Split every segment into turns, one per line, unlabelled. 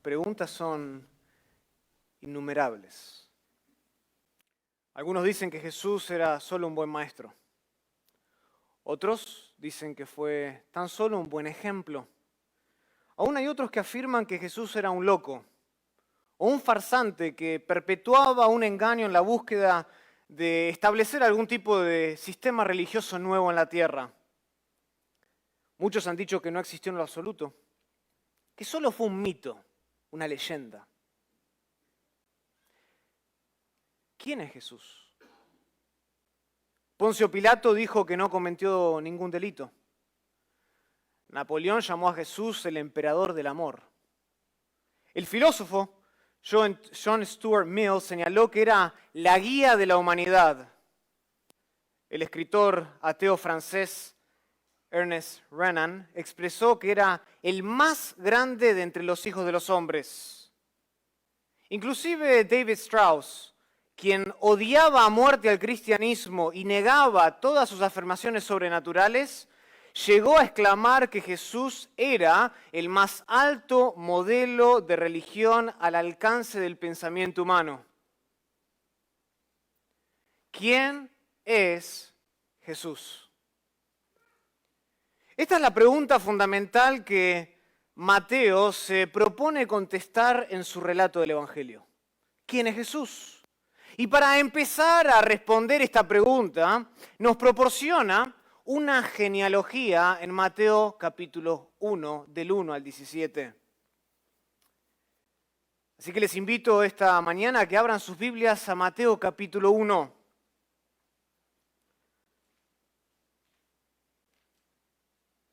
preguntas son innumerables. Algunos dicen que Jesús era solo un buen maestro. Otros dicen que fue tan solo un buen ejemplo. Aún hay otros que afirman que Jesús era un loco o un farsante que perpetuaba un engaño en la búsqueda de establecer algún tipo de sistema religioso nuevo en la tierra. Muchos han dicho que no existió en lo absoluto, que solo fue un mito, una leyenda. ¿Quién es Jesús? Poncio Pilato dijo que no cometió ningún delito. Napoleón llamó a Jesús el emperador del amor. El filósofo John Stuart Mill señaló que era la guía de la humanidad. El escritor ateo francés Ernest Renan expresó que era el más grande de entre los hijos de los hombres. Inclusive David Strauss, quien odiaba a muerte al cristianismo y negaba todas sus afirmaciones sobrenaturales, llegó a exclamar que Jesús era el más alto modelo de religión al alcance del pensamiento humano. ¿Quién es Jesús? Esta es la pregunta fundamental que Mateo se propone contestar en su relato del Evangelio. ¿Quién es Jesús? Y para empezar a responder esta pregunta, nos proporciona una genealogía en Mateo capítulo 1, del 1 al 17. Así que les invito esta mañana a que abran sus Biblias a Mateo capítulo 1.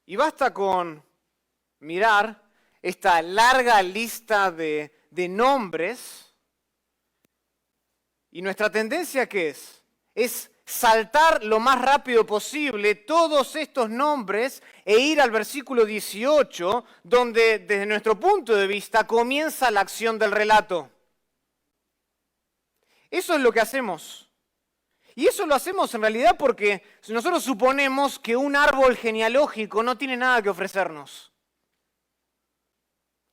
Y basta con mirar esta larga lista de nombres. ¿Y nuestra tendencia qué es? Es saltar lo más rápido posible todos estos nombres e ir al versículo 18, donde desde nuestro punto de vista comienza la acción del relato. Eso es lo que hacemos. Y eso lo hacemos en realidad porque nosotros suponemos que un árbol genealógico no tiene nada que ofrecernos.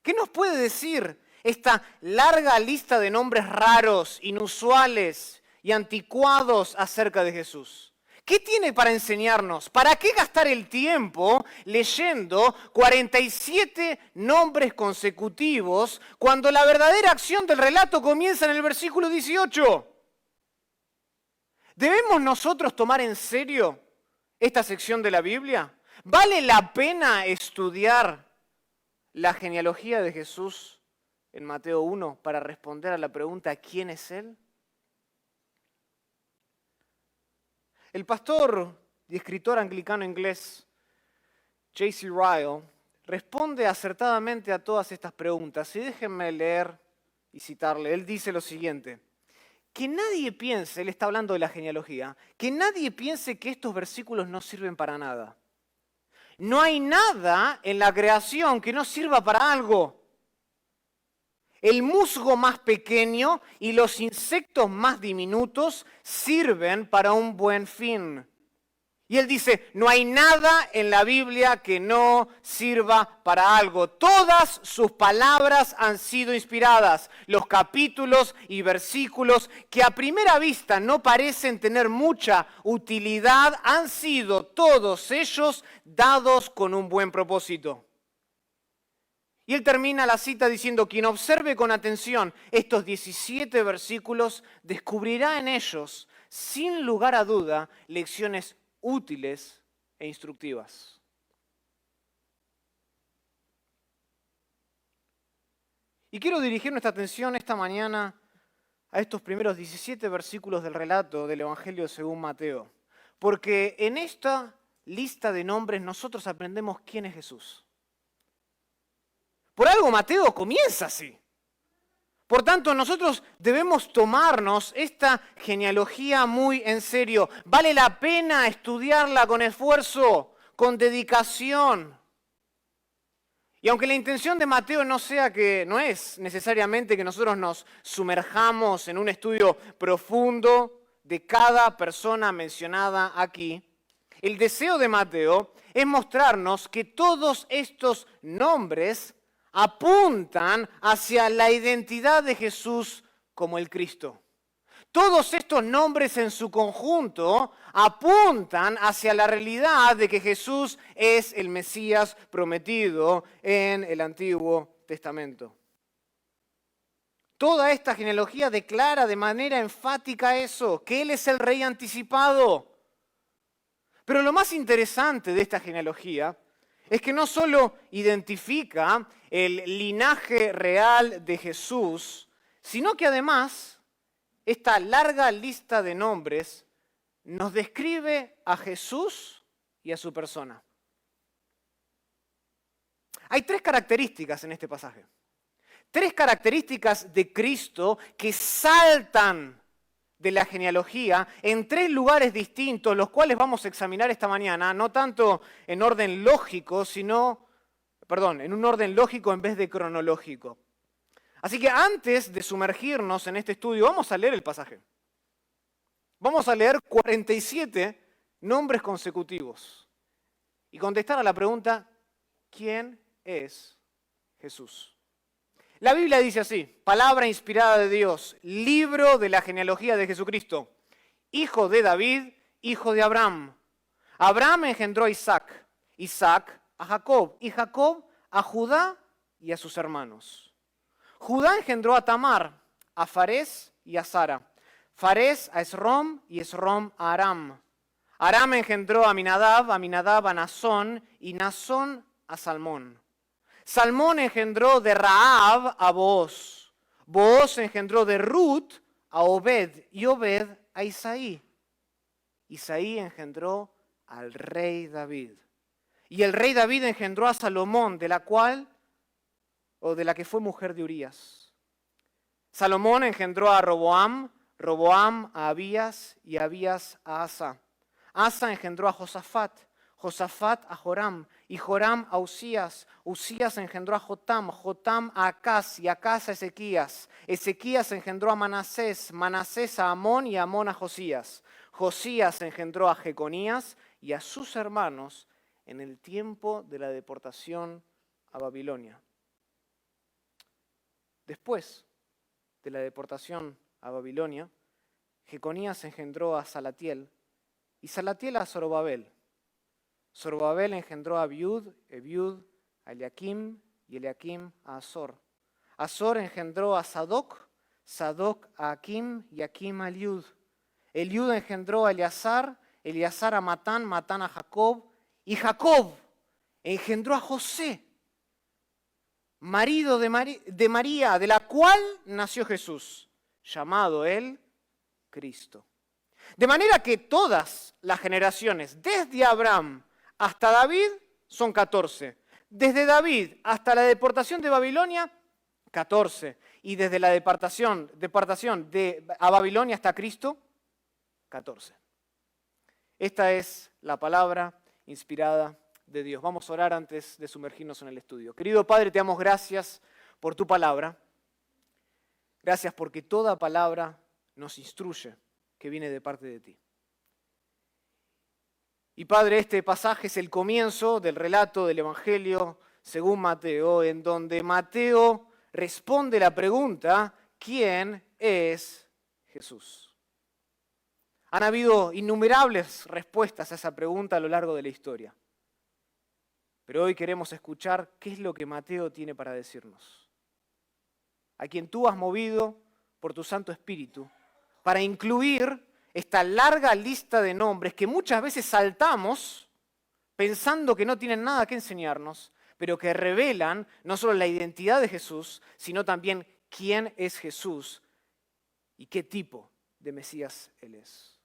¿Qué nos puede decir esta larga lista de nombres raros, inusuales y anticuados acerca de Jesús? ¿Qué tiene para enseñarnos? ¿Para qué gastar el tiempo leyendo 47 nombres consecutivos cuando la verdadera acción del relato comienza en el versículo 18? ¿Debemos nosotros tomar en serio esta sección de la Biblia? ¿Vale la pena estudiar la genealogía de Jesús en Mateo 1 para responder a la pregunta ¿quién es Él? El pastor y escritor anglicano inglés J.C. Ryle responde acertadamente a todas estas preguntas. Y déjenme leer y citarle. Él dice lo siguiente: que nadie piense, él está hablando de la genealogía, que nadie piense que estos versículos no sirven para nada. No hay nada en la creación que no sirva para algo. El musgo más pequeño y los insectos más diminutos sirven para un buen fin. Y él dice, no hay nada en la Biblia que no sirva para algo. Todas sus palabras han sido inspiradas. Los capítulos y versículos que a primera vista no parecen tener mucha utilidad, han sido todos ellos dados con un buen propósito. Y él termina la cita diciendo, quien observe con atención estos 17 versículos, descubrirá en ellos, sin lugar a duda, lecciones útiles e instructivas. Y quiero dirigir nuestra atención esta mañana a estos primeros 17 versículos del relato del Evangelio según Mateo, porque en esta lista de nombres nosotros aprendemos quién es Jesús. Por algo Mateo comienza así. Por tanto, nosotros debemos tomarnos esta genealogía muy en serio. Vale la pena estudiarla con esfuerzo, con dedicación. Y aunque la intención de Mateo no es necesariamente que nosotros nos sumerjamos en un estudio profundo de cada persona mencionada aquí, el deseo de Mateo es mostrarnos que todos estos nombres apuntan hacia la identidad de Jesús como el Cristo. Todos estos nombres en su conjunto apuntan hacia la realidad de que Jesús es el Mesías prometido en el Antiguo Testamento. Toda esta genealogía declara de manera enfática eso, que Él es el rey anticipado. Pero lo más interesante de esta genealogía es que no solo identifica el linaje real de Jesús, sino que además esta larga lista de nombres nos describe a Jesús y a su persona. Hay tres características en este pasaje. Tres características de Cristo que saltan de la genealogía en tres lugares distintos, los cuales vamos a examinar esta mañana, no tanto en orden lógico, en un orden lógico en vez de cronológico. Así que antes de sumergirnos en este estudio, vamos a leer el pasaje. Vamos a leer 47 nombres consecutivos y contestar a la pregunta, ¿quién es Jesús? La Biblia dice así, palabra inspirada de Dios, libro de la genealogía de Jesucristo, hijo de David, hijo de Abraham. Abraham engendró a Isaac, Isaac a Jacob, y Jacob a Judá y a sus hermanos. Judá engendró a Tamar, a Farés y a Sara. Farés a Esrom y Esrom a Aram. Aram engendró a Aminadab, Aminadab a Nazón y Nazón a Salmón. Salmón engendró de Rahab a Booz. Booz engendró de Ruth a Obed y Obed a Isaí. Isaí engendró al rey David. Y el rey David engendró a Salomón, de la que fue mujer de Urías. Salomón engendró a Roboam, Roboam a Abías y Abías a Asa. Asa engendró a Josafat, Josafat a Joram y Joram a Usías. Usías engendró a Jotam, Jotam a Acaz y Acaz a Ezequías. Ezequías engendró a Manasés, Manasés a Amón y Amón a Josías. Josías engendró a Jeconías y a sus hermanos en el tiempo de la deportación a Babilonia. Después de la deportación a Babilonia, Jeconías engendró a Salatiel y Salatiel a Zorobabel. Zorobabel engendró a Abiud, Ebiud a Eliakim y Eliakim a Azor. Azor engendró a Sadoc, Sadoc a Akim y Akim a Eliud. Eliud engendró a Eleazar, Eleazar a Matán, Matán a Jacob y Jacob engendró a José, marido de María, de la cual nació Jesús, llamado él Cristo. De manera que todas las generaciones, desde Abraham hasta David, son 14. Desde David hasta la deportación de Babilonia, 14. Y desde la deportación a Babilonia hasta Cristo, 14. Esta es la palabra inspirada de Dios. Vamos a orar antes de sumergirnos en el estudio. Querido Padre, te damos gracias por tu palabra. Gracias porque toda palabra nos instruye que viene de parte de ti. Y Padre, este pasaje es el comienzo del relato del Evangelio según Mateo, en donde Mateo responde la pregunta, ¿quién es Jesús? Han habido innumerables respuestas a esa pregunta a lo largo de la historia. Pero hoy queremos escuchar qué es lo que Mateo tiene para decirnos. A quien tú has movido por tu Santo Espíritu para incluir esta larga lista de nombres que muchas veces saltamos pensando que no tienen nada que enseñarnos, pero que revelan no solo la identidad de Jesús, sino también quién es Jesús y qué tipo de Mesías Él es.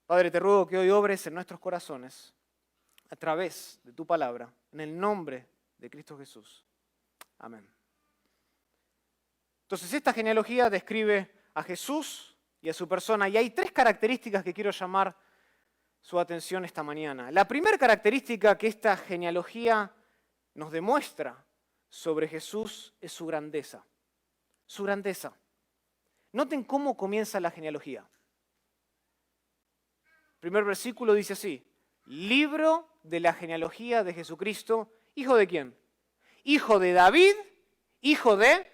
Padre, te ruego que hoy obres en nuestros corazones a través de tu palabra, en el nombre de Cristo Jesús. Amén. Entonces, esta genealogía describe a Jesús y a su persona, y hay tres características que quiero llamar su atención esta mañana. La primera característica que esta genealogía nos demuestra sobre Jesús es su grandeza. Su grandeza. Noten cómo comienza la genealogía. El primer versículo dice así: libro de la genealogía de Jesucristo, ¿Hijo de quién? Hijo de David, hijo de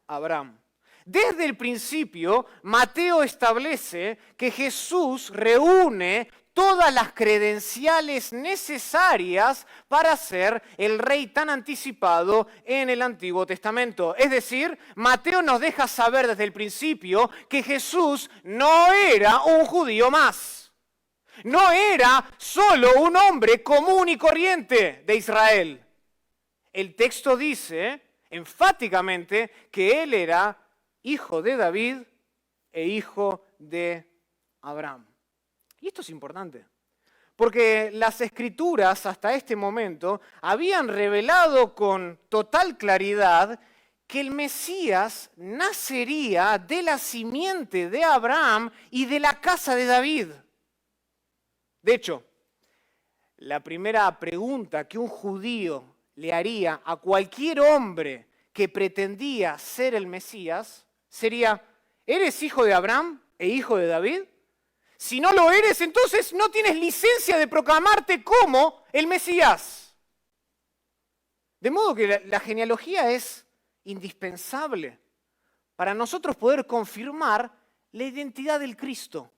Abraham. Desde el principio, Mateo establece que Jesús reúne todas las credenciales necesarias para ser el rey tan anticipado en el Antiguo Testamento. Es decir, Mateo nos deja saber desde el principio que Jesús no era un judío más. No era solo un hombre común y corriente de Israel. El texto dice enfáticamente que él era hijo de David e hijo de Abraham. Y esto es importante, porque las Escrituras hasta este momento habían revelado con total claridad que el Mesías nacería de la simiente de Abraham y de la casa de David. De hecho, la primera pregunta que un judío le haría a cualquier hombre que pretendía ser el Mesías sería: ¿eres hijo de Abraham e hijo de David? Si no lo eres, entonces no tienes licencia de proclamarte como el Mesías. De modo que la genealogía es indispensable para nosotros poder confirmar la identidad del Cristo,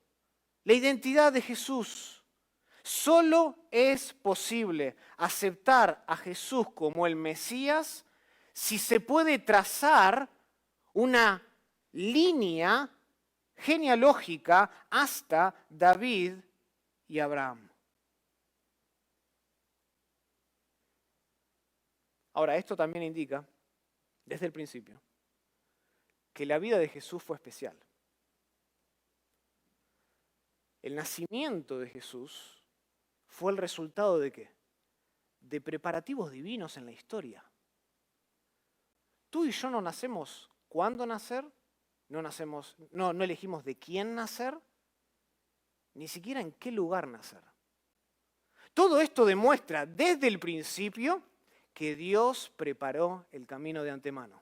la identidad de Jesús. Solo es posible aceptar a Jesús como el Mesías si se puede trazar una línea genealógica hasta David y Abraham. Ahora, esto también indica, desde el principio, que la vida de Jesús fue especial. El nacimiento de Jesús fue el resultado ¿de qué? De preparativos divinos en la historia. Tú y yo no nacemos cuándo nacer, no elegimos de quién nacer, ni siquiera en qué lugar nacer. Todo esto demuestra desde el principio que Dios preparó el camino de antemano.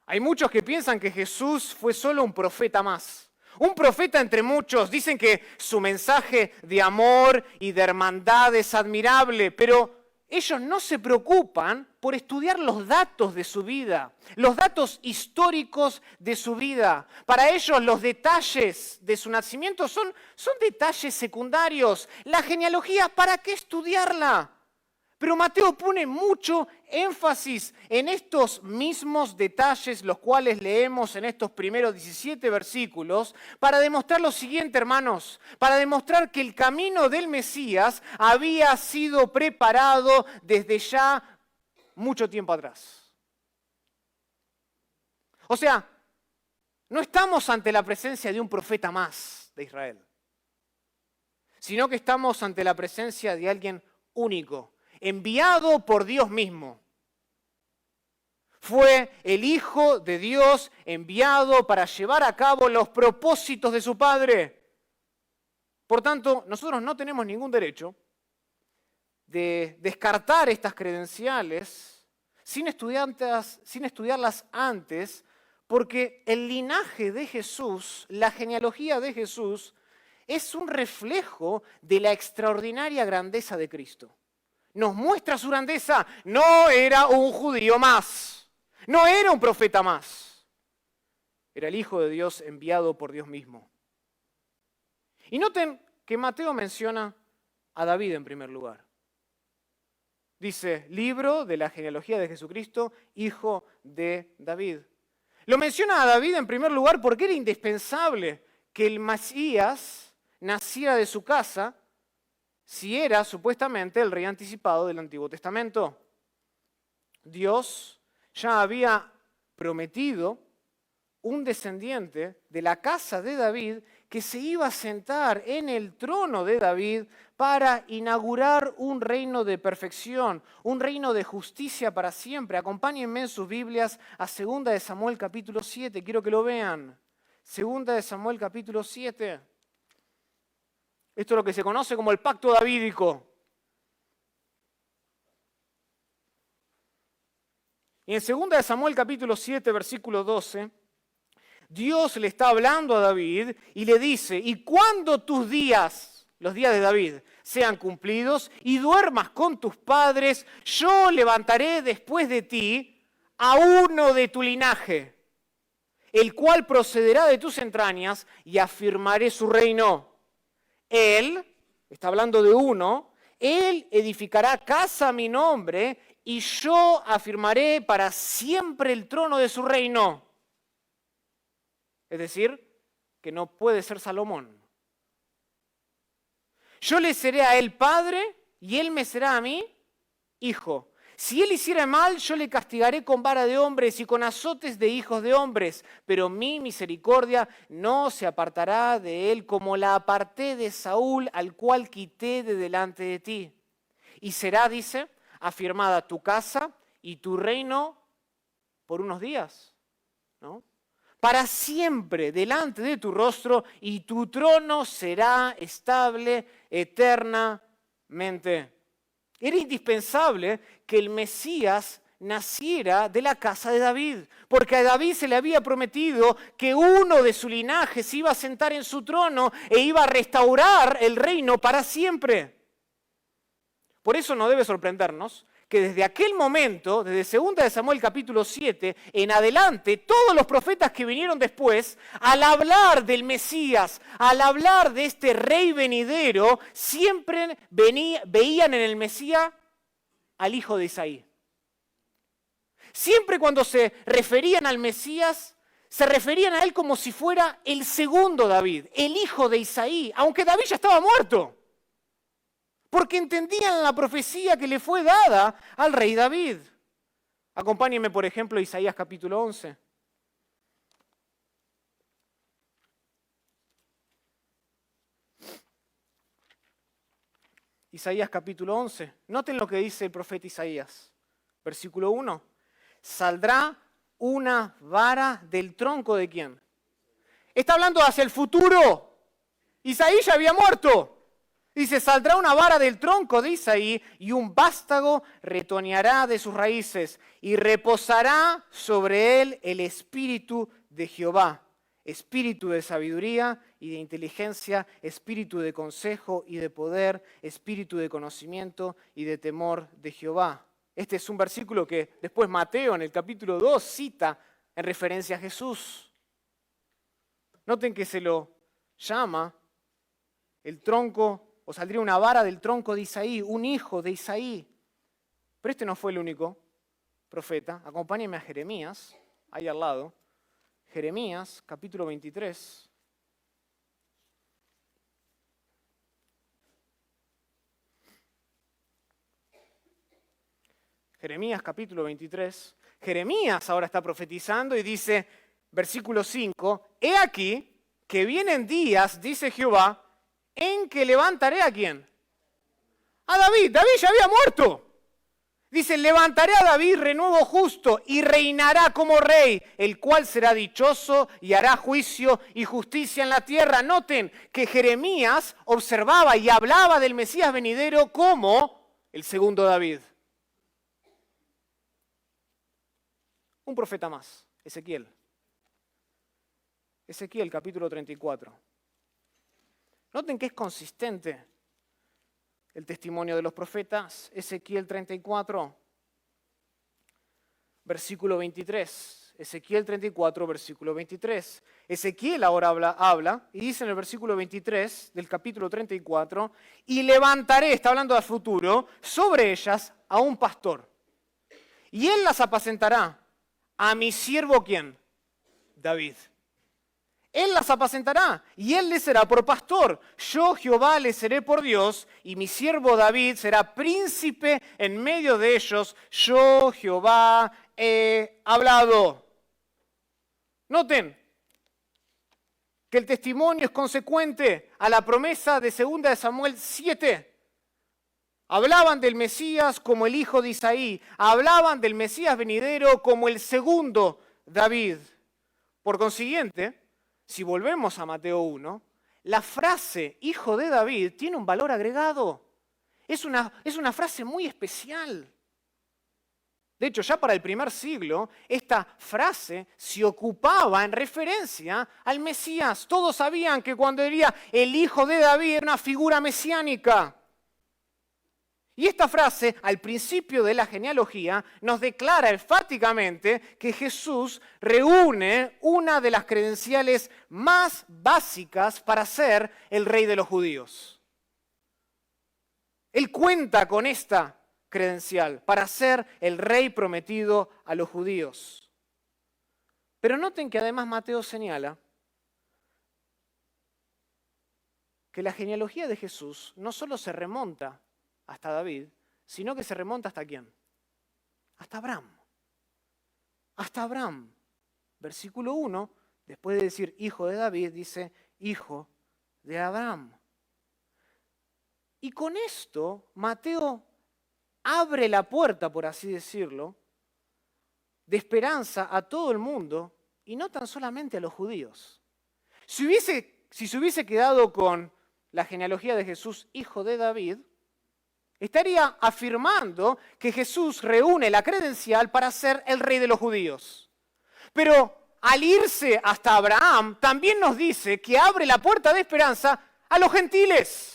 Hay muchos que piensan que Jesús fue solo un profeta más. Un profeta entre muchos. Dicen que su mensaje de amor y de hermandad es admirable, pero ellos no se preocupan por estudiar los datos de su vida, los datos históricos de su vida. Para ellos los detalles de su nacimiento son detalles secundarios. La genealogía, ¿para qué estudiarla? Pero Mateo pone mucho énfasis en estos mismos detalles, los cuales leemos en estos primeros 17 versículos, para demostrar lo siguiente, hermanos, para demostrar que el camino del Mesías había sido preparado desde ya mucho tiempo atrás. O sea, no estamos ante la presencia de un profeta más de Israel, sino que estamos ante la presencia de alguien único, enviado por Dios mismo. Fue el Hijo de Dios enviado para llevar a cabo los propósitos de su Padre. Por tanto, nosotros no tenemos ningún derecho de descartar estas credenciales sin estudiarlas antes, porque el linaje de Jesús, la genealogía de Jesús, es un reflejo de la extraordinaria grandeza de Cristo. Nos muestra su grandeza. No era un judío más. No era un profeta más. Era el Hijo de Dios enviado por Dios mismo. Y noten que Mateo menciona a David en primer lugar. Dice, libro de la genealogía de Jesucristo, hijo de David. Lo menciona a David en primer lugar porque era indispensable que el Mesías naciera de su casa si era supuestamente el rey anticipado del Antiguo Testamento. Dios ya había prometido un descendiente de la casa de David que se iba a sentar en el trono de David para inaugurar un reino de perfección, un reino de justicia para siempre. Acompáñenme en sus Biblias a 2 de Samuel capítulo 7, quiero que lo vean. 2 de Samuel capítulo 7. Esto es lo que se conoce como el pacto davídico. Y en 2 de Samuel capítulo 7, versículo 12, Dios le está hablando a David y le dice, y cuando tus días, los días de David, sean cumplidos y duermas con tus padres, yo levantaré después de ti a uno de tu linaje, el cual procederá de tus entrañas y afirmaré su reino. Él, está hablando de uno, él edificará casa a mi nombre y yo afirmaré para siempre el trono de su reino. Es decir, que no puede ser Salomón. Yo le seré a él padre y él me será a mí hijo. Si él hiciera mal, yo le castigaré con vara de hombres y con azotes de hijos de hombres, pero mi misericordia no se apartará de él como la aparté de Saúl, al cual quité de delante de ti. Y será, dice, afirmada tu casa y tu reino por unos días, ¿no? Para siempre delante de tu rostro, y tu trono será estable eternamente. Era indispensable que el Mesías naciera de la casa de David, porque a David se le había prometido que uno de su linaje se iba a sentar en su trono e iba a restaurar el reino para siempre. Por eso no debe sorprendernos que desde aquel momento, desde 2 de Samuel capítulo 7, en adelante, todos los profetas que vinieron después, al hablar del Mesías, al hablar de este rey venidero, siempre veían en el Mesías al hijo de Isaí. Siempre cuando se referían al Mesías, se referían a él como si fuera el segundo David, el hijo de Isaí, aunque David ya estaba muerto. Porque entendían la profecía que le fue dada al rey David. Acompáñenme, por ejemplo, a Isaías capítulo 11. Isaías capítulo 11. Noten lo que dice el profeta Isaías. Versículo 1. Saldrá una vara del tronco de ¿quién? Está hablando hacia el futuro. Isaí ya había muerto. Dice, saldrá una vara del tronco de Isaí y un vástago retoñará de sus raíces y reposará sobre él el espíritu de Jehová, espíritu de sabiduría y de inteligencia, espíritu de consejo y de poder, espíritu de conocimiento y de temor de Jehová. Este es un versículo que después Mateo en el capítulo 2 cita en referencia a Jesús. Noten que se lo llama el tronco, o saldría una vara del tronco de Isaí, un hijo de Isaí. Pero este no fue el único profeta. Acompáñenme a Jeremías, ahí al lado. Jeremías, capítulo 23. Jeremías, capítulo 23. Jeremías ahora está profetizando y dice, versículo 5, he aquí que vienen días, dice Jehová, en que levantaré ¿a quién? A David. David ya había muerto. Dice, levantaré a David renuevo justo y reinará como rey, el cual será dichoso y hará juicio y justicia en la tierra. Noten que Jeremías observaba y hablaba del Mesías venidero como el segundo David. Un profeta más, Ezequiel. Ezequiel, capítulo 34. Noten que es consistente el testimonio de los profetas. Ezequiel 34, versículo 23. Ezequiel 34, versículo 23. Ezequiel ahora habla y dice en el versículo 23 del capítulo 34, y levantaré, está hablando del futuro, sobre ellas a un pastor. Y él las apacentará. A mi siervo, ¿quién? David. Él las apacentará y él les será por pastor. Yo, Jehová, les seré por Dios y mi siervo David será príncipe en medio de ellos. Yo, Jehová, he hablado. Noten que el testimonio es consecuente a la promesa de 2 de Samuel 7. Hablaban del Mesías como el hijo de Isaí. Hablaban del Mesías venidero como el segundo David. Por consiguiente, si volvemos a Mateo 1, la frase hijo de David tiene un valor agregado. Es una frase muy especial. De hecho, ya para el primer siglo, esta frase se ocupaba en referencia al Mesías. Todos sabían que cuando diría el hijo de David era una figura mesiánica. Y esta frase, al principio de la genealogía, nos declara enfáticamente que Jesús reúne una de las credenciales más básicas para ser el rey de los judíos. Él cuenta con esta credencial para ser el rey prometido a los judíos. Pero noten que además Mateo señala que la genealogía de Jesús no solo se remonta hasta David, sino que se remonta ¿hasta quién? Hasta Abraham. Hasta Abraham. Versículo 1, después de decir hijo de David, dice hijo de Abraham. Y con esto Mateo abre la puerta, por así decirlo, de esperanza a todo el mundo y no tan solamente a los judíos. Si se hubiese quedado con la genealogía de Jesús, hijo de David, estaría afirmando que Jesús reúne la credencial para ser el rey de los judíos. Pero al irse hasta Abraham, también nos dice que abre la puerta de esperanza a los gentiles.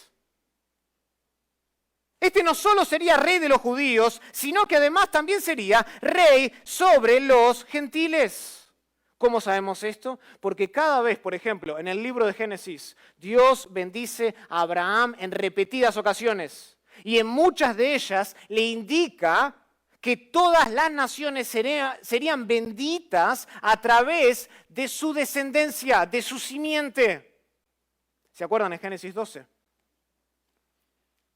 Este no solo sería rey de los judíos, sino que además también sería rey sobre los gentiles. ¿Cómo sabemos esto? Porque cada vez, por ejemplo, en el libro de Génesis, Dios bendice a Abraham en repetidas ocasiones. Y en muchas de ellas le indica que todas las naciones serían benditas a través de su descendencia, de su simiente. ¿Se acuerdan en Génesis 12?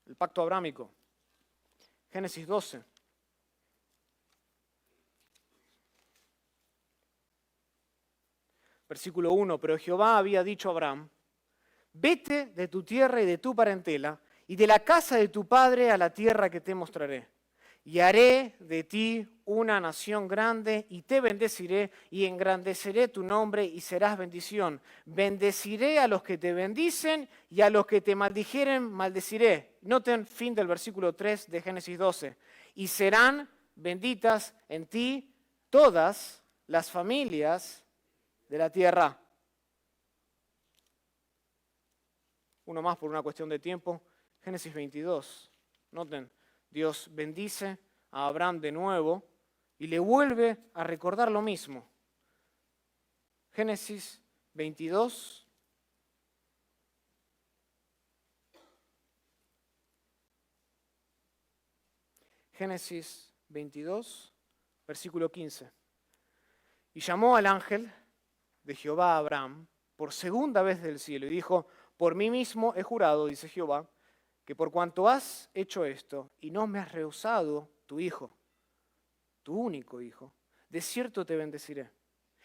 El pacto abrámico. Génesis 12. Versículo 1. Pero Jehová había dicho a Abraham, vete de tu tierra y de tu parentela, y de la casa de tu padre a la tierra que te mostraré. Y haré de ti una nación grande, y te bendeciré, y engrandeceré tu nombre, y serás bendición. Bendeciré a los que te bendicen, y a los que te maldijeren, maldeciré. Noten fin del versículo 3 de Génesis 12. Y serán benditas en ti todas las familias de la tierra. Uno más por una cuestión de tiempo. Génesis 22. Noten. Dios bendice a Abraham de nuevo y le vuelve a recordar lo mismo. Génesis 22. Génesis 22, versículo 15. Y llamó al ángel de Jehová a Abraham por segunda vez del cielo y dijo, por mí mismo he jurado, dice Jehová, que por cuanto has hecho esto y no me has rehusado tu hijo, tu único hijo, de cierto te bendeciré.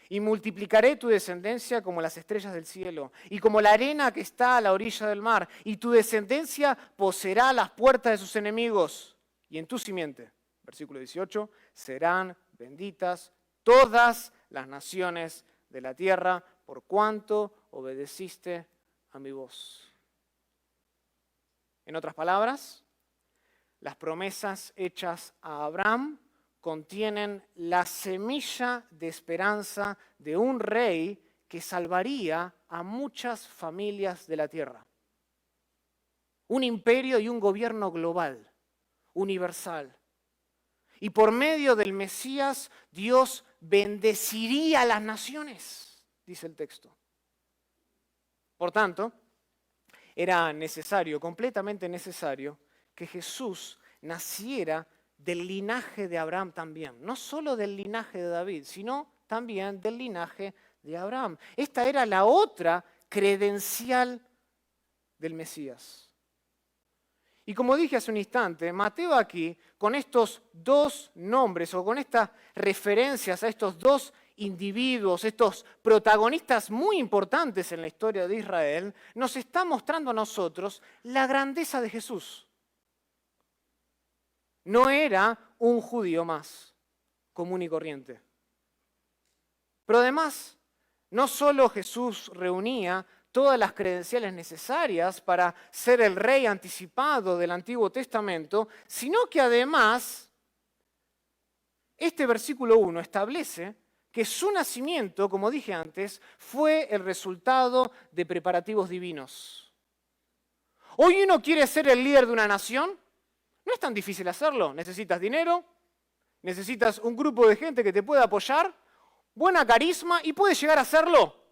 Y multiplicaré tu descendencia como las estrellas del cielo y como la arena que está a la orilla del mar. Y tu descendencia poseerá las puertas de sus enemigos. Y en tu simiente, versículo 18, serán benditas todas las naciones de la tierra por cuanto obedeciste a mi voz. En otras palabras, las promesas hechas a Abraham contienen la semilla de esperanza de un rey que salvaría a muchas familias de la tierra. Un imperio y un gobierno global, universal. Y por medio del Mesías, Dios bendeciría a las naciones, dice el texto. Por tanto, era necesario, completamente necesario, que Jesús naciera del linaje de Abraham también. No solo del linaje de David, sino también del linaje de Abraham. Esta era la otra credencial del Mesías. Y como dije hace un instante, Mateo aquí, con estos dos nombres o con estas referencias a estos dos individuos, estos protagonistas muy importantes en la historia de Israel, nos está mostrando a nosotros la grandeza de Jesús. No era un judío más, común y corriente. Pero además, no solo Jesús reunía todas las credenciales necesarias para ser el rey anticipado del Antiguo Testamento, sino que además este versículo 1 establece que su nacimiento, como dije antes, fue el resultado de preparativos divinos. Hoy uno quiere ser el líder de una nación, no es tan difícil hacerlo. Necesitas dinero, necesitas un grupo de gente que te pueda apoyar, buena carisma y puedes llegar a hacerlo.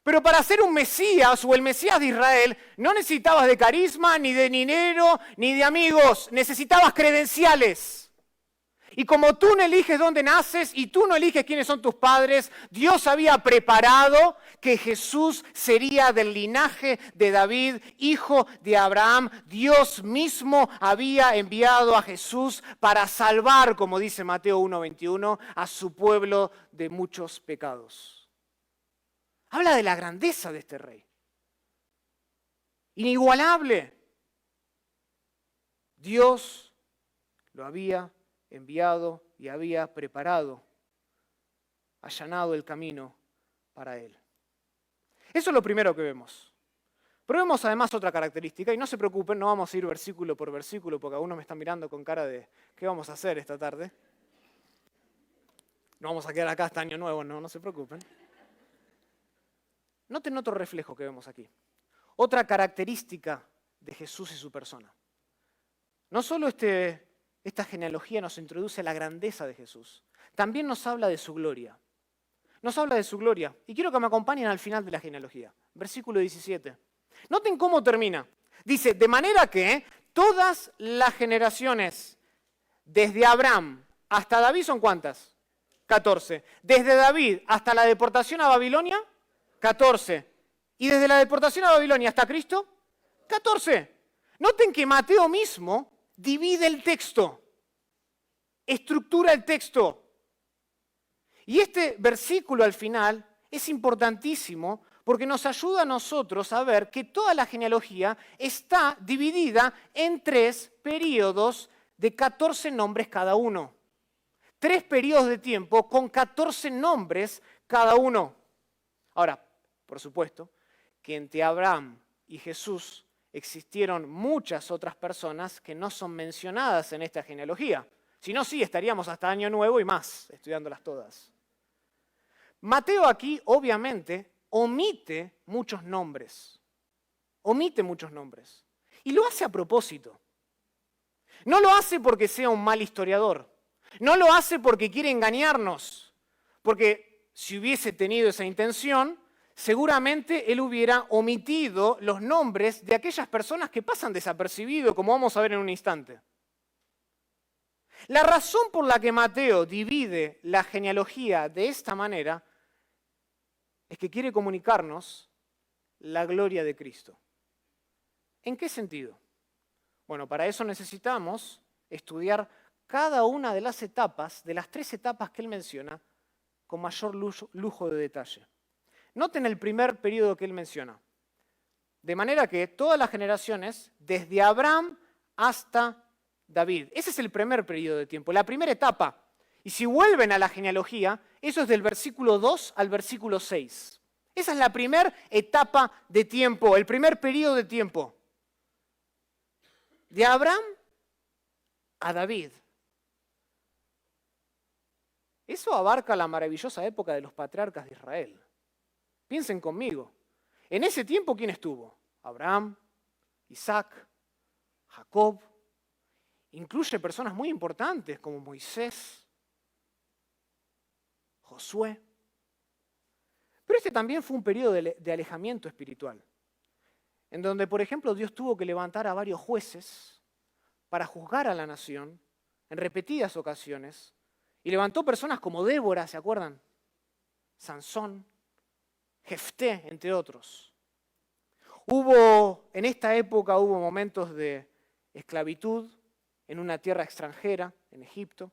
Pero para ser un Mesías o el Mesías de Israel, no necesitabas de carisma, ni de dinero, ni de amigos. Necesitabas credenciales. Y como tú no eliges dónde naces y tú no eliges quiénes son tus padres, Dios había preparado que Jesús sería del linaje de David, hijo de Abraham. Dios mismo había enviado a Jesús para salvar, como dice Mateo 1:21, a su pueblo de muchos pecados. Habla de la grandeza de este rey. Inigualable. Dios lo había enviado y había preparado, allanado el camino para él. Eso es lo primero que vemos. Pero vemos además otra característica, y no se preocupen, no vamos a ir versículo por versículo, porque algunos me están mirando con cara de ¿qué vamos a hacer esta tarde? No vamos a quedar acá hasta Año Nuevo, no se preocupen. Noten otro reflejo que vemos aquí. Otra característica de Jesús y su persona. No solo esta genealogía nos introduce a la grandeza de Jesús, también nos habla de su gloria. Nos habla de su gloria. Y quiero que me acompañen al final de la genealogía. Versículo 17. Noten cómo termina. Dice, de manera que todas las generaciones desde Abraham hasta David son ¿cuántas? 14. Desde David hasta la deportación a Babilonia, 14. Y desde la deportación a Babilonia hasta Cristo, 14. Noten que Mateo mismo divide el texto, estructura el texto. Y este versículo al final es importantísimo porque nos ayuda a nosotros a ver que toda la genealogía está dividida en 3 periodos de 14 nombres cada uno. 3 periodos de tiempo con 14 nombres cada uno. Ahora, por supuesto, que entre Abraham y Jesús existieron muchas otras personas que no son mencionadas en esta genealogía. Si no, sí, estaríamos hasta Año Nuevo y más, estudiándolas todas. Mateo aquí, obviamente, omite muchos nombres. Omite muchos nombres. Y lo hace a propósito. No lo hace porque sea un mal historiador. No lo hace porque quiere engañarnos. Porque si hubiese tenido esa intención, seguramente él hubiera omitido los nombres de aquellas personas que pasan desapercibidos, como vamos a ver en un instante. La razón por la que Mateo divide la genealogía de esta manera es que quiere comunicarnos la gloria de Cristo. ¿En qué sentido? Bueno, para eso necesitamos estudiar cada una de las etapas, de las 3 etapas que él menciona, con mayor lujo de detalle. Noten el primer periodo que él menciona. De manera que todas las generaciones, desde Abraham hasta David. Ese es el primer periodo de tiempo, la primera etapa. Y si vuelven a la genealogía, eso es del versículo 2 al versículo 6. Esa es la primera etapa de tiempo, el primer periodo de tiempo. De Abraham a David. Eso abarca la maravillosa época de los patriarcas de Israel. Piensen conmigo. En ese tiempo, ¿quién estuvo? Abraham, Isaac, Jacob. Incluye personas muy importantes como Moisés, Josué. Pero este también fue un periodo de alejamiento espiritual, en donde, por ejemplo, Dios tuvo que levantar a varios jueces para juzgar a la nación en repetidas ocasiones, y levantó personas como Débora, ¿se acuerdan? Sansón, Jefté, entre otros. En esta época hubo momentos de esclavitud en una tierra extranjera, en Egipto.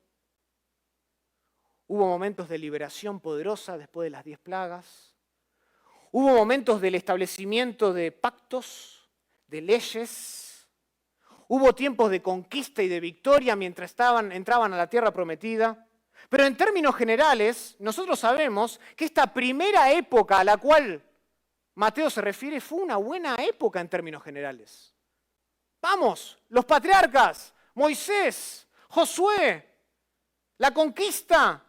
Hubo momentos de liberación poderosa después de las 10 plagas. Hubo momentos del establecimiento de pactos, de leyes. Hubo tiempos de conquista y de victoria mientras entraban a la tierra prometida. Pero en términos generales, nosotros sabemos que esta primera época a la cual Mateo se refiere fue una buena época en términos generales. Vamos, los patriarcas, Moisés, Josué, la conquista.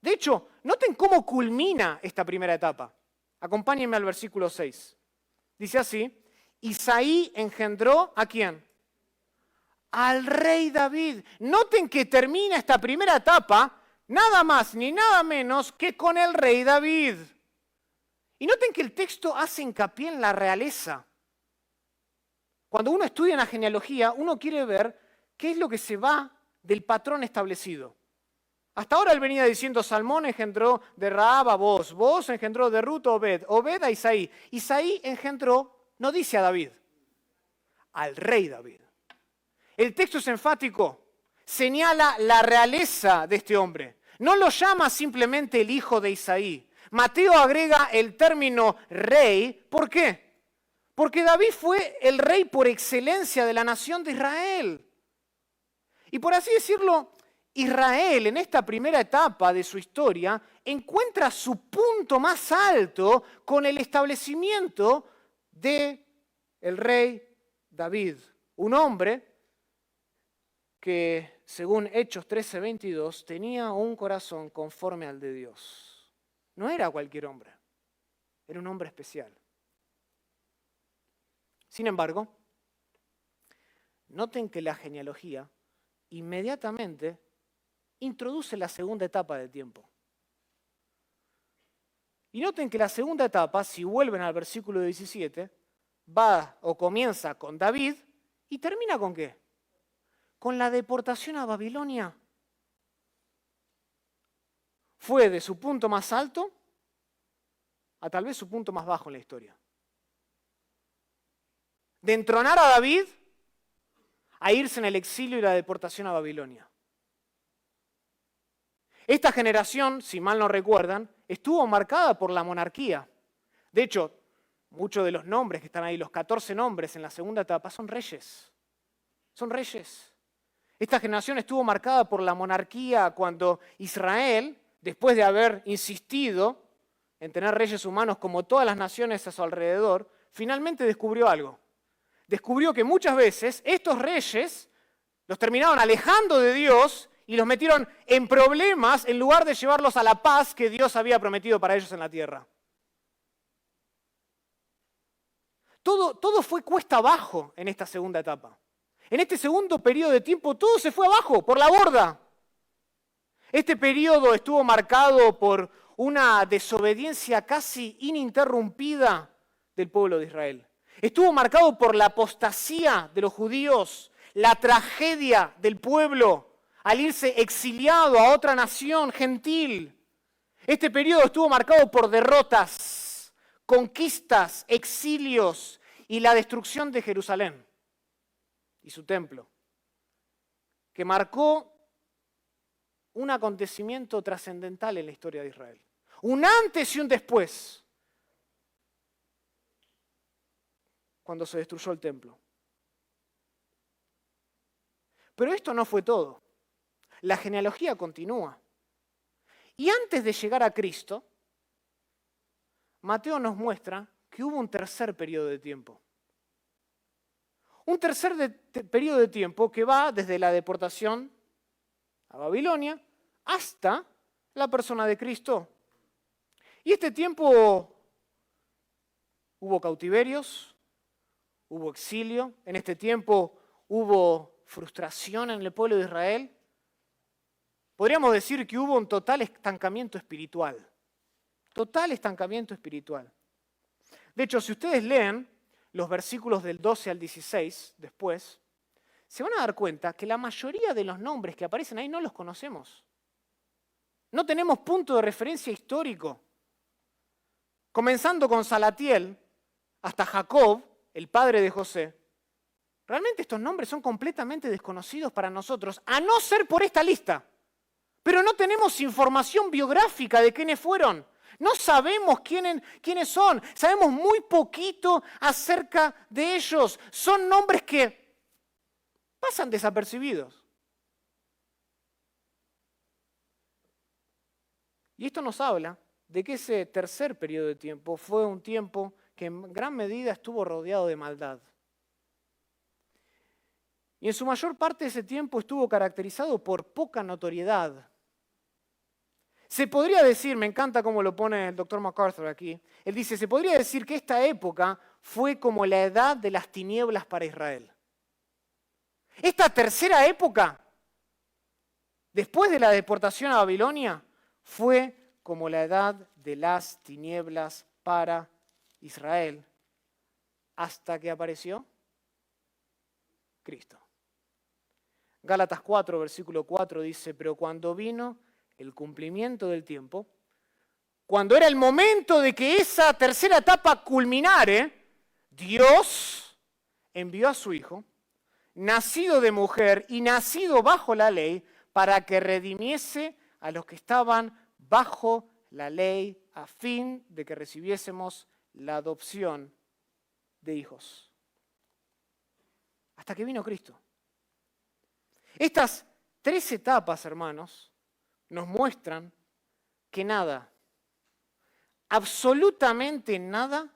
De hecho, noten cómo culmina esta primera etapa. Acompáñenme al versículo 6. Dice así, Isaí engendró ¿a quién? Al rey David. Noten que termina esta primera etapa nada más ni nada menos que con el rey David. Y noten que el texto hace hincapié en la realeza. Cuando uno estudia la genealogía, uno quiere ver qué es lo que se va del patrón establecido. Hasta ahora él venía diciendo, Salmón engendró de Rahab a Booz, Booz engendró de Ruth a Obed, Obed a Isaí. Isaí engendró, no dice a David, al rey David. El texto es enfático, señala la realeza de este hombre. No lo llama simplemente el hijo de Isaí. Mateo agrega el término rey, ¿por qué? Porque David fue el rey por excelencia de la nación de Israel. Y por así decirlo, Israel en esta primera etapa de su historia encuentra su punto más alto con el establecimiento del rey David. Un hombre que, según Hechos 13:22, tenía un corazón conforme al de Dios. No era cualquier hombre, era un hombre especial. Sin embargo, noten que la genealogía inmediatamente introduce la segunda etapa del tiempo. Y noten que la segunda etapa, si vuelven al versículo 17, va o comienza con David y termina ¿con qué? Con la deportación a Babilonia. Fue de su punto más alto a tal vez su punto más bajo en la historia. De entronar a David a irse en el exilio y la deportación a Babilonia. Esta generación, si mal no recuerdan, estuvo marcada por la monarquía. De hecho, muchos de los nombres que están ahí, los 14 nombres en la segunda etapa, son reyes. Son reyes. Esta generación estuvo marcada por la monarquía cuando Israel, después de haber insistido en tener reyes humanos como todas las naciones a su alrededor, finalmente descubrió algo. Descubrió que muchas veces estos reyes los terminaron alejando de Dios y los metieron en problemas en lugar de llevarlos a la paz que Dios había prometido para ellos en la tierra. Todo fue cuesta abajo en esta segunda etapa. En este segundo periodo de tiempo todo se fue abajo, por la borda. Este periodo estuvo marcado por una desobediencia casi ininterrumpida del pueblo de Israel. Estuvo marcado por la apostasía de los judíos, la tragedia del pueblo al irse exiliado a otra nación gentil. Este periodo estuvo marcado por derrotas, conquistas, exilios y la destrucción de Jerusalén y su templo, que marcó un acontecimiento trascendental en la historia de Israel. Un antes y un después, cuando se destruyó el templo. Pero esto no fue todo. La genealogía continúa. Y antes de llegar a Cristo, Mateo nos muestra que hubo un tercer periodo de tiempo. Un tercer periodo de tiempo que va desde la deportación a Babilonia hasta la persona de Cristo. Y este tiempo hubo cautiverios, hubo exilio, en este tiempo hubo frustración en el pueblo de Israel. Podríamos decir que hubo un total estancamiento espiritual. Total estancamiento espiritual. De hecho, si ustedes leen los versículos del 12 al 16 después, se van a dar cuenta que la mayoría de los nombres que aparecen ahí no los conocemos. No tenemos punto de referencia histórico. Comenzando con Salatiel hasta Jacob, el padre de José. Realmente estos nombres son completamente desconocidos para nosotros, a no ser por esta lista. Pero no tenemos información biográfica de quiénes fueron. No sabemos quiénes son. Sabemos muy poquito acerca de ellos. Son nombres que pasan desapercibidos. Y esto nos habla de que ese tercer periodo de tiempo fue un tiempo que en gran medida estuvo rodeado de maldad. Y en su mayor parte de ese tiempo estuvo caracterizado por poca notoriedad. Se podría decir, me encanta cómo lo pone el doctor MacArthur aquí, él dice, se podría decir que esta época fue como la edad de las tinieblas para Israel. Esta tercera época, después de la deportación a Babilonia, fue como la edad de las tinieblas para Israel, hasta que apareció Cristo. Gálatas 4, versículo 4 dice, pero cuando vino el cumplimiento del tiempo, cuando era el momento de que esa tercera etapa culminare, Dios envió a su Hijo, nacido de mujer y nacido bajo la ley, para que redimiese a los que estaban bajo la ley, a fin de que recibiésemos la adopción de hijos. Hasta que vino Cristo. Estas 3 etapas, hermanos, nos muestran que nada, absolutamente nada,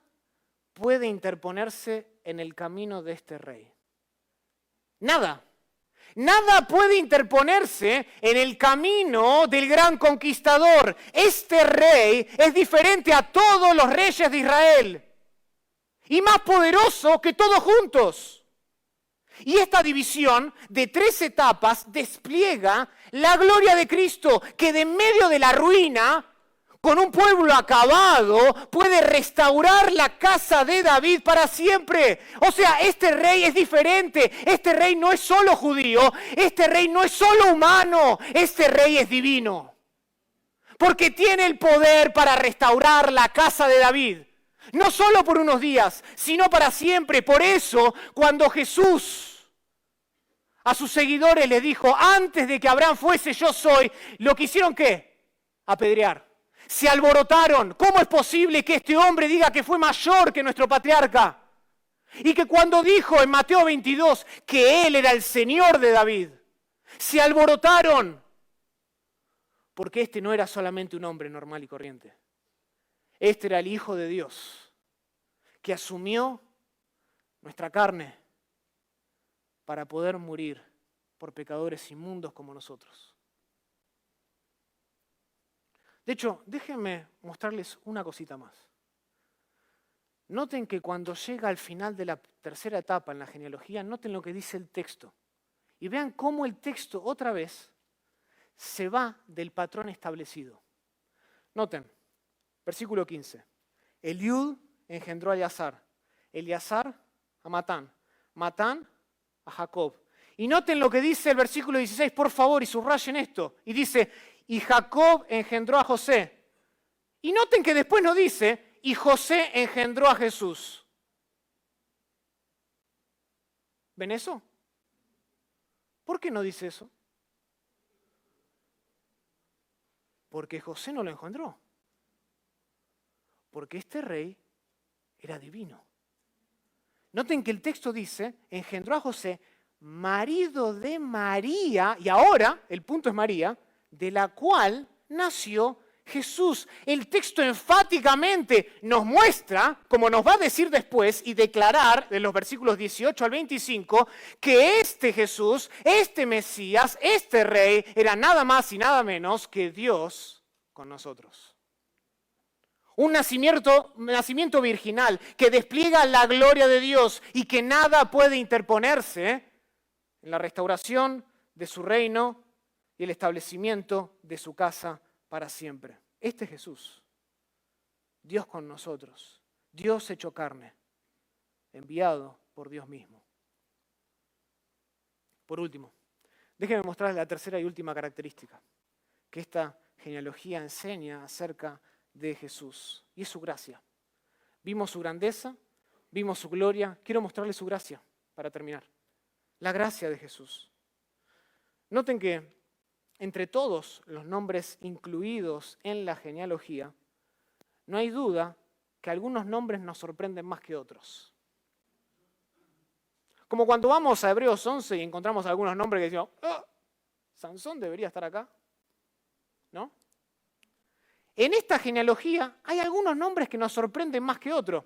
puede interponerse en el camino de este rey. Nada. Nada puede interponerse en el camino del gran conquistador. Este rey es diferente a todos los reyes de Israel y más poderoso que todos juntos. Y esta división de 3 etapas despliega la gloria de Cristo, que de en medio de la ruina, con un pueblo acabado, puede restaurar la casa de David para siempre. O sea, este rey es diferente. Este rey no es solo judío, este rey no es solo humano, este rey es divino. Porque tiene el poder para restaurar la casa de David. No solo por unos días, sino para siempre. Por eso, cuando Jesús a sus seguidores les dijo, antes de que Abraham fuese, yo soy, ¿lo quisieron qué? Apedrear. Se alborotaron. ¿Cómo es posible que este hombre diga que fue mayor que nuestro patriarca? Y que cuando dijo en Mateo 22 que él era el Señor de David, se alborotaron. Porque este no era solamente un hombre normal y corriente. Este era el Hijo de Dios, que asumió nuestra carne para poder morir por pecadores inmundos como nosotros. De hecho, déjenme mostrarles una cosita más. Noten que cuando llega al final de la tercera etapa en la genealogía, noten lo que dice el texto. Y vean cómo el texto otra vez se va del patrón establecido. Noten, versículo 15. Eliud engendró a Eleazar, Eleazar a Matán, Matán a Jacob. Y noten lo que dice el versículo 16, por favor, y subrayen esto. Y dice, y Jacob engendró a José. Y noten que después no dice, y José engendró a Jesús. ¿Ven eso? ¿Por qué no dice eso? Porque José no lo engendró. Porque este rey era divino. Noten que el texto dice, engendró a José, marido de María, y ahora, el punto es María, de la cual nació Jesús. El texto enfáticamente nos muestra, como nos va a decir después y declarar en los versículos 18 al 25, que este Jesús, este Mesías, este rey, era nada más y nada menos que Dios con nosotros. Un nacimiento virginal que despliega la gloria de Dios y que nada puede interponerse en la restauración de su reino y el establecimiento de su casa para siempre. Este es Jesús, Dios con nosotros, Dios hecho carne, enviado por Dios mismo. Por último, déjenme mostrarles la tercera y última característica que esta genealogía enseña acerca de Jesús, y es su gracia. Vimos su grandeza, vimos su gloria, quiero mostrarles su gracia para terminar. La gracia de Jesús. Noten que entre todos los nombres incluidos en la genealogía, no hay duda que algunos nombres nos sorprenden más que otros. Como cuando vamos a Hebreos 11 y encontramos algunos nombres que decimos, oh, Sansón debería estar acá, ¿no? En esta genealogía hay algunos nombres que nos sorprenden más que otros.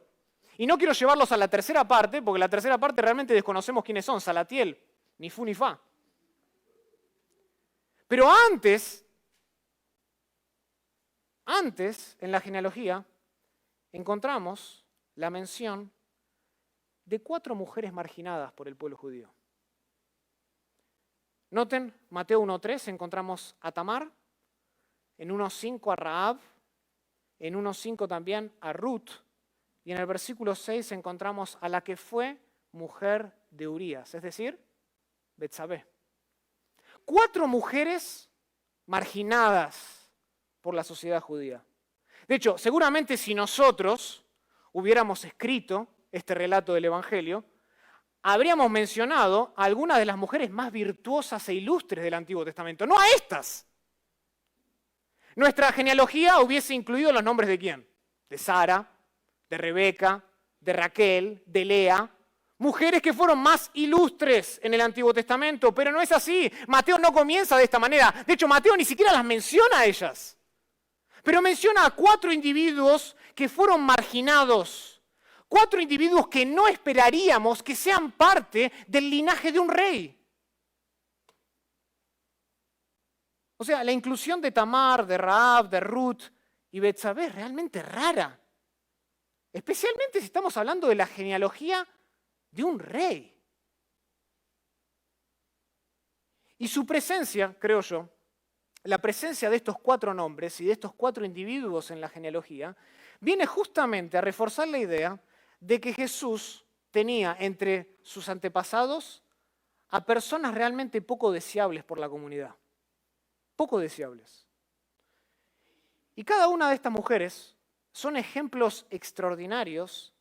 Y no quiero llevarlos a la tercera parte, porque la tercera parte realmente desconocemos quiénes son, Salatiel. ni fu ni fa. Pero antes, en la genealogía, encontramos la mención de 4 mujeres marginadas por el pueblo judío. Noten, Mateo 1.3 encontramos a Tamar, en 1.5 a Rahab, en 1.5 también a Ruth, y en el versículo 6 encontramos a la que fue mujer de Urías, es decir, Betsabé. 4 mujeres marginadas por la sociedad judía. De hecho, seguramente si nosotros hubiéramos escrito este relato del Evangelio, habríamos mencionado a algunas de las mujeres más virtuosas e ilustres del Antiguo Testamento, no a estas. Nuestra genealogía hubiese incluido los nombres de quién? De Sara, de Rebeca, de Raquel, de Lea, mujeres que fueron más ilustres en el Antiguo Testamento, pero no es así. Mateo no comienza de esta manera. De hecho, Mateo ni siquiera las menciona a ellas. Pero menciona a 4 individuos que fueron marginados. 4 individuos que no esperaríamos que sean parte del linaje de un rey. O sea, la inclusión de Tamar, de Rahab, de Ruth y Betsabé es realmente rara. Especialmente si estamos hablando de la genealogía de un rey. Y su presencia, creo yo, la presencia de estos 4 nombres y de estos 4 individuos en la genealogía, viene justamente a reforzar la idea de que Jesús tenía entre sus antepasados a personas realmente poco deseables por la comunidad. Poco deseables. Y cada una de estas mujeres son ejemplos extraordinarios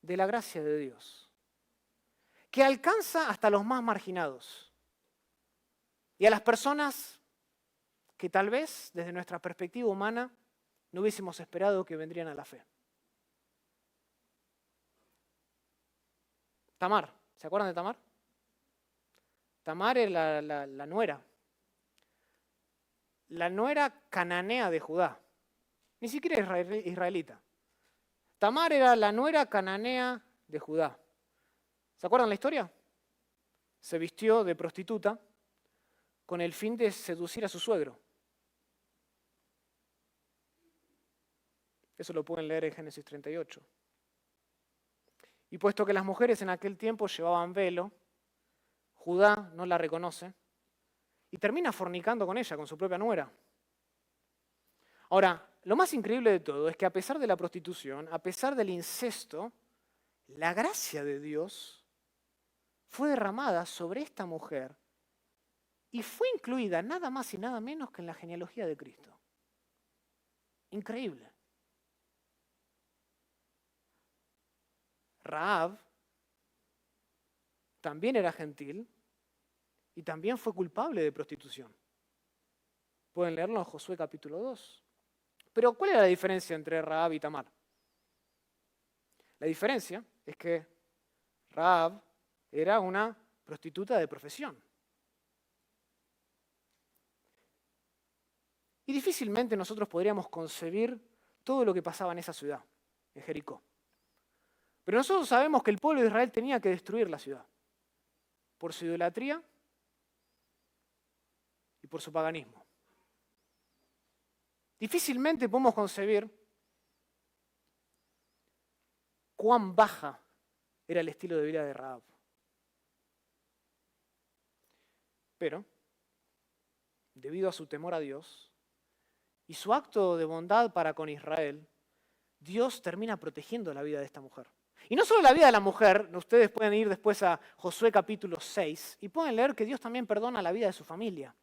de la gracia de Dios, que alcanza hasta los más marginados y a las personas que tal vez, desde nuestra perspectiva humana, no hubiésemos esperado que vendrían a la fe. Tamar, ¿se acuerdan de Tamar? Tamar era la nuera. La nuera cananea de Judá. Ni siquiera israelita. Tamar era la nuera cananea de Judá. ¿Se acuerdan la historia? Se vistió de prostituta con el fin de seducir a su suegro. Eso lo pueden leer en Génesis 38. Y puesto que las mujeres en aquel tiempo llevaban velo, Judá no la reconoce y termina fornicando con ella, con su propia nuera. Ahora, lo más increíble de todo es que a pesar de la prostitución, a pesar del incesto, la gracia de Dios fue derramada sobre esta mujer y fue incluida nada más y nada menos que en la genealogía de Cristo. Increíble. Rahab también era gentil y también fue culpable de prostitución. Pueden leerlo en Josué capítulo 2. Pero ¿cuál era la diferencia entre Rahab y Tamar? La diferencia es que Rahab era una prostituta de profesión. Y difícilmente nosotros podríamos concebir todo lo que pasaba en esa ciudad, en Jericó. Pero nosotros sabemos que el pueblo de Israel tenía que destruir la ciudad por su idolatría y por su paganismo. Difícilmente podemos concebir cuán baja era el estilo de vida de Rahab. Pero, debido a su temor a Dios y su acto de bondad para con Israel, Dios termina protegiendo la vida de esta mujer. Y no solo la vida de la mujer, ustedes pueden ir después a Josué capítulo 6 y pueden leer que Dios también perdona la vida de su familia.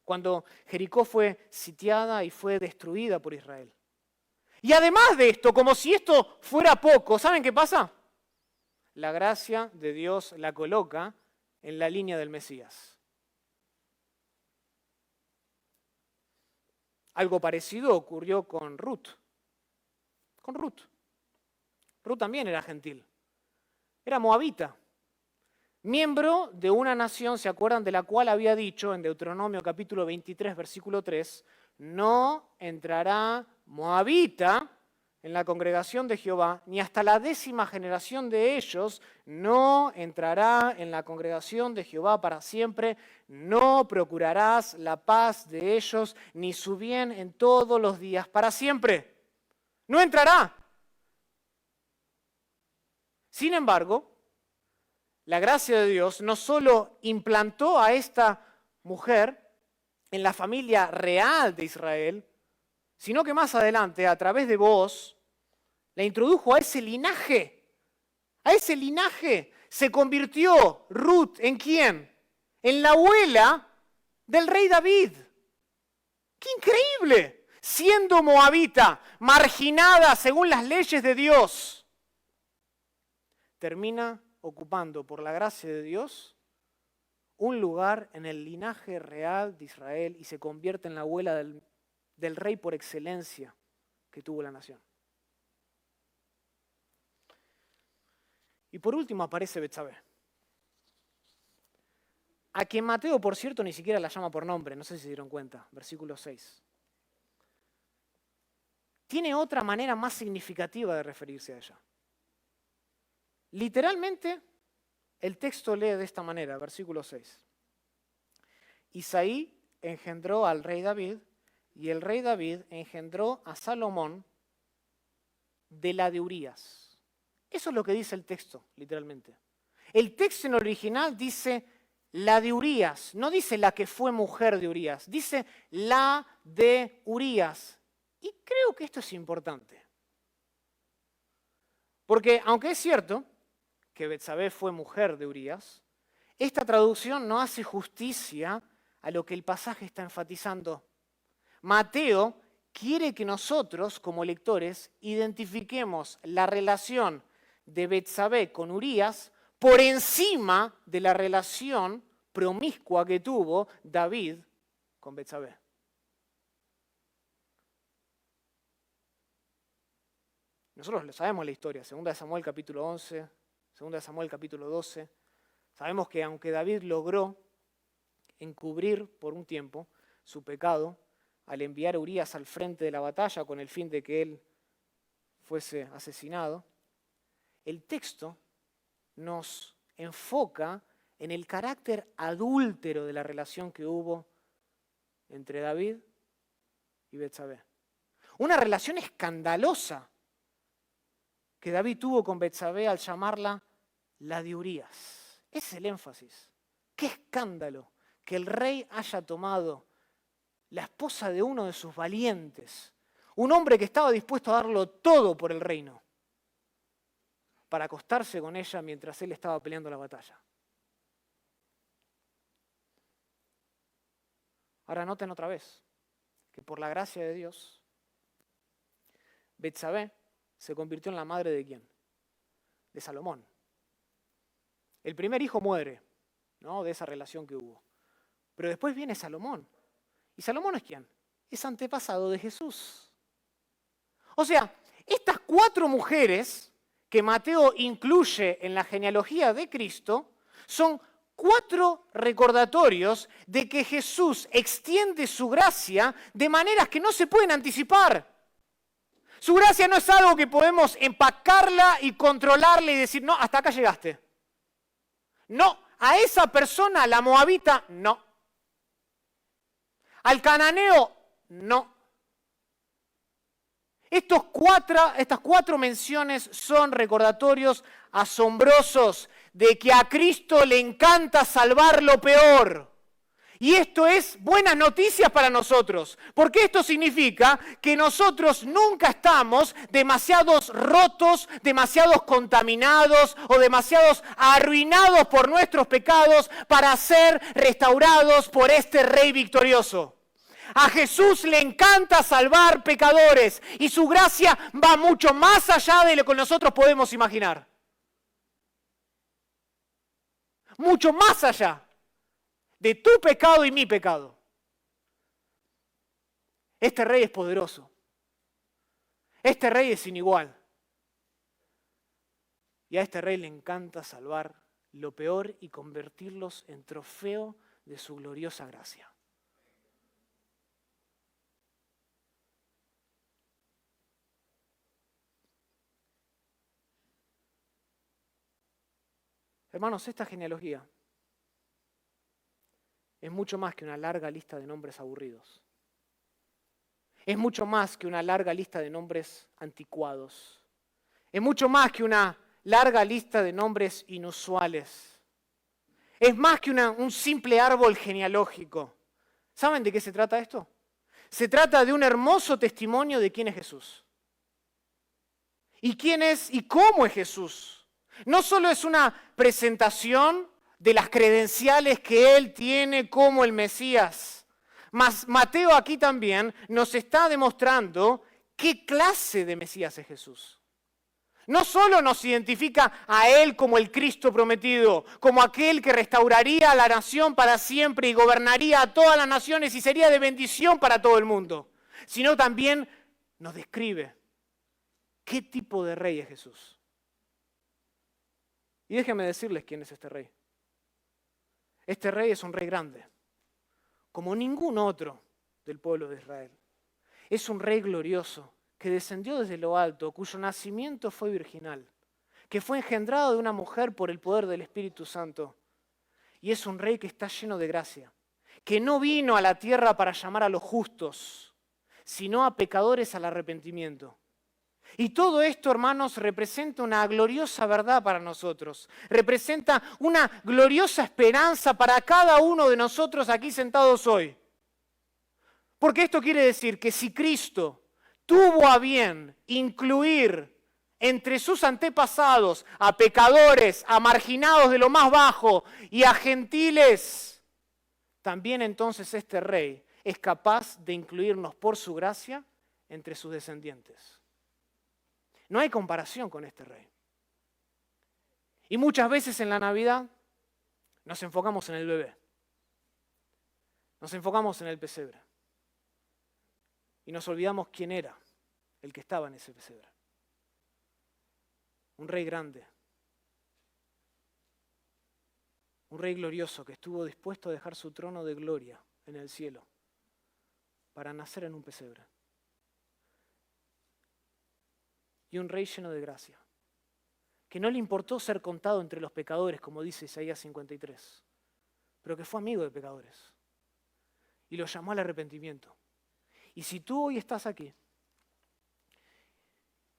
Cuando Jericó fue sitiada y fue destruida por Israel. Y además de esto, como si esto fuera poco, ¿saben qué pasa? La gracia de Dios la coloca en la línea del Mesías. Algo parecido ocurrió con Ruth. Con Ruth. Ruth también era gentil. Era moabita. Miembro de una nación, ¿se acuerdan? De la cual había dicho en Deuteronomio capítulo 23, versículo 3, no entrará moabita en la congregación de Jehová, ni hasta la 10ª generación de ellos no entrará en la congregación de Jehová para siempre, no procurarás la paz de ellos, ni su bien en todos los días para siempre. No entrará. Sin embargo, la gracia de Dios no solo implantó a esta mujer en la familia real de Israel, sino que más adelante, a través de Booz, la introdujo a ese linaje. A ese linaje se convirtió Ruth ¿en quién? En la abuela del rey David. ¡Qué increíble! Siendo moabita, marginada según las leyes de Dios, termina ocupando por la gracia de Dios un lugar en el linaje real de Israel y se convierte en la abuela del rey por excelencia que tuvo la nación. Y por último aparece Betsabé, a quien Mateo, por cierto, ni siquiera la llama por nombre, no sé si se dieron cuenta, versículo 6. Tiene otra manera más significativa de referirse a ella. Literalmente, el texto lee de esta manera, versículo 6. Isaí engendró al rey David, y el rey David engendró a Salomón de la de Urías. Eso es lo que dice el texto, literalmente. El texto en original dice la de Urías, no dice la que fue mujer de Urías, dice la de Urías. Y creo que esto es importante. Porque aunque es cierto que Betsabé fue mujer de Urías, esta traducción no hace justicia a lo que el pasaje está enfatizando. Mateo quiere que nosotros, como lectores, identifiquemos la relación de Betsabé con Urías por encima de la relación promiscua que tuvo David con Betsabé. Nosotros lo sabemos la historia, 2 Samuel capítulo 11, 2 Samuel capítulo 12. Sabemos que aunque David logró encubrir por un tiempo su pecado al enviar a Urías al frente de la batalla con el fin de que él fuese asesinado, el texto nos enfoca en el carácter adúltero de la relación que hubo entre David y Betsabé. Una relación escandalosa que David tuvo con Betsabé al llamarla la de Urías. Ese es el énfasis. ¡Qué escándalo que el rey haya tomado la esposa de uno de sus valientes! Un hombre que estaba dispuesto a darlo todo por el reino, para acostarse con ella mientras él estaba peleando la batalla. Ahora noten otra vez que por la gracia de Dios, Betsabé se convirtió en la madre ¿de quién? De Salomón. El primer hijo muere, ¿no?, de esa relación que hubo. Pero después viene Salomón. ¿Y Salomón es quién? Es antepasado de Jesús. O sea, estas 4 mujeres que Mateo incluye en la genealogía de Cristo son 4 recordatorios de que Jesús extiende su gracia de maneras que no se pueden anticipar. Su gracia no es algo que podemos empacarla y controlarla y decir, no, hasta acá llegaste. No, a esa persona, la moabita, no. Al cananeo, no. Estas 4 menciones son recordatorios asombrosos de que a Cristo le encanta salvar lo peor. Y esto es buenas noticias para nosotros, porque esto significa que nosotros nunca estamos demasiados rotos, demasiados contaminados o demasiados arruinados por nuestros pecados para ser restaurados por este Rey victorioso. A Jesús le encanta salvar pecadores y su gracia va mucho más allá de lo que nosotros podemos imaginar. Mucho más allá de tu pecado y mi pecado. Este Rey es poderoso. Este Rey es sin igual. Y a este Rey le encanta salvar lo peor y convertirlos en trofeo de su gloriosa gracia. Hermanos, esta genealogía es mucho más que una larga lista de nombres aburridos. Es mucho más que una larga lista de nombres anticuados. Es mucho más que una larga lista de nombres inusuales. Es más que un simple árbol genealógico. ¿Saben de qué se trata esto? Se trata de un hermoso testimonio de quién es Jesús. ¿Y quién es y cómo es Jesús? No solo es una presentación de las credenciales que Él tiene como el Mesías, mas Mateo aquí también nos está demostrando qué clase de Mesías es Jesús. No solo nos identifica a Él como el Cristo prometido, como aquel que restauraría a la nación para siempre y gobernaría a todas las naciones y sería de bendición para todo el mundo, sino también nos describe qué tipo de rey es Jesús. Y déjenme decirles quién es este rey. Este rey es un rey grande, como ningún otro del pueblo de Israel. Es un rey glorioso, que descendió desde lo alto, cuyo nacimiento fue virginal, que fue engendrado de una mujer por el poder del Espíritu Santo. Y es un rey que está lleno de gracia, que no vino a la tierra para llamar a los justos, sino a pecadores al arrepentimiento. Y todo esto, hermanos, representa una gloriosa verdad para nosotros. Representa una gloriosa esperanza para cada uno de nosotros aquí sentados hoy. Porque esto quiere decir que si Cristo tuvo a bien incluir entre sus antepasados a pecadores, a marginados de lo más bajo y a gentiles, también entonces este rey es capaz de incluirnos por su gracia entre sus descendientes. No hay comparación con este rey. Y muchas veces en la Navidad nos enfocamos en el bebé. Nos enfocamos en el pesebre. Y nos olvidamos quién era el que estaba en ese pesebre. Un rey grande. Un rey glorioso que estuvo dispuesto a dejar su trono de gloria en el cielo para nacer en un pesebre. Y un rey lleno de gracia, que no le importó ser contado entre los pecadores, como dice Isaías 53, pero que fue amigo de pecadores y los llamó al arrepentimiento. Y si tú hoy estás aquí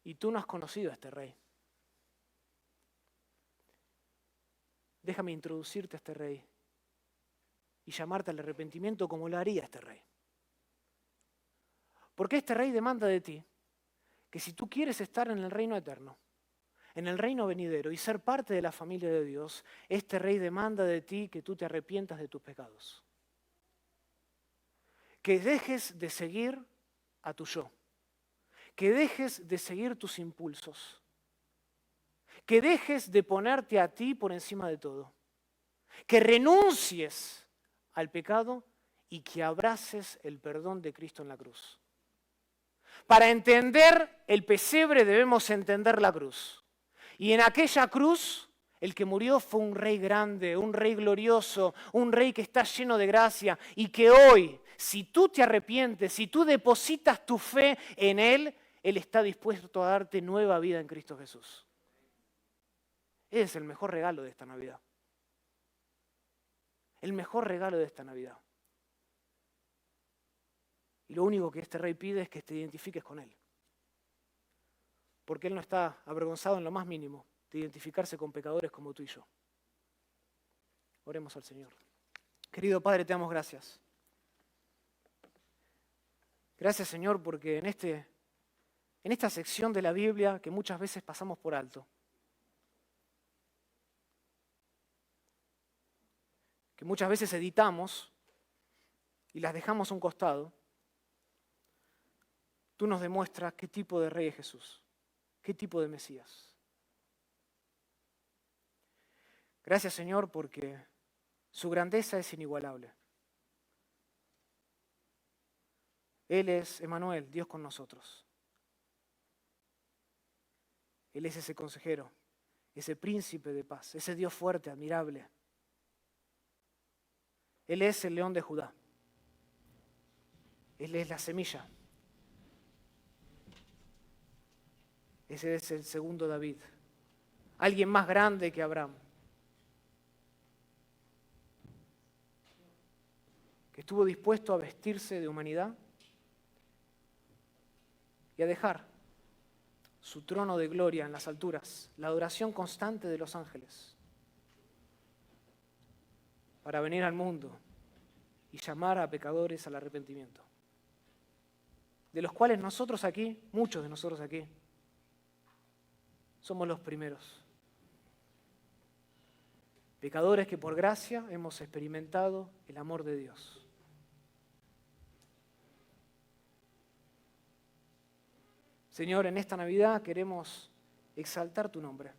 y tú no has conocido a este rey, déjame introducirte a este rey y llamarte al arrepentimiento como lo haría este rey. Porque este rey demanda de ti que si tú quieres estar en el reino eterno, en el reino venidero y ser parte de la familia de Dios, este rey demanda de ti que tú te arrepientas de tus pecados. Que dejes de seguir a tu yo. Que dejes de seguir tus impulsos. Que dejes de ponerte a ti por encima de todo. Que renuncies al pecado y que abraces el perdón de Cristo en la cruz. Para entender el pesebre debemos entender la cruz. Y en aquella cruz, el que murió fue un rey grande, un rey glorioso, un rey que está lleno de gracia y que hoy, si tú te arrepientes, si tú depositas tu fe en Él, Él está dispuesto a darte nueva vida en Cristo Jesús. Ese es el mejor regalo de esta Navidad. El mejor regalo de esta Navidad. Y lo único que este rey pide es que te identifiques con Él. Porque Él no está avergonzado en lo más mínimo de identificarse con pecadores como tú y yo. Oremos al Señor. Querido Padre, te damos gracias. Gracias, Señor, porque en esta sección de la Biblia que muchas veces pasamos por alto, que muchas veces editamos y las dejamos a un costado, tú nos demuestras qué tipo de rey es Jesús, qué tipo de Mesías. Gracias, Señor, porque su grandeza es inigualable. Él es Emmanuel, Dios con nosotros. Él es ese consejero, ese príncipe de paz, ese Dios fuerte, admirable. Él es el león de Judá. Él es la semilla. Ese es el segundo David. Alguien más grande que Abraham. estuvo dispuesto a vestirse de humanidad y a dejar su trono de gloria en las alturas, la adoración constante de los ángeles, para venir al mundo y llamar a pecadores al arrepentimiento, de los cuales nosotros aquí, muchos de nosotros aquí, somos los primeros. Pecadores que por gracia hemos experimentado el amor de Dios. Señor, en esta Navidad queremos exaltar tu nombre.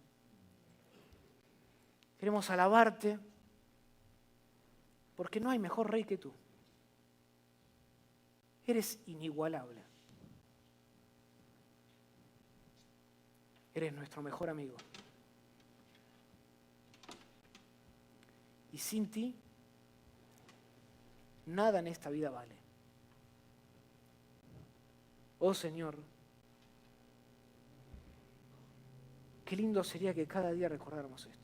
Queremos alabarte porque no hay mejor rey que tú. Eres inigualable. Eres nuestro mejor amigo. Y sin ti, nada en esta vida vale. Oh Señor, qué lindo sería que cada día recordáramos esto.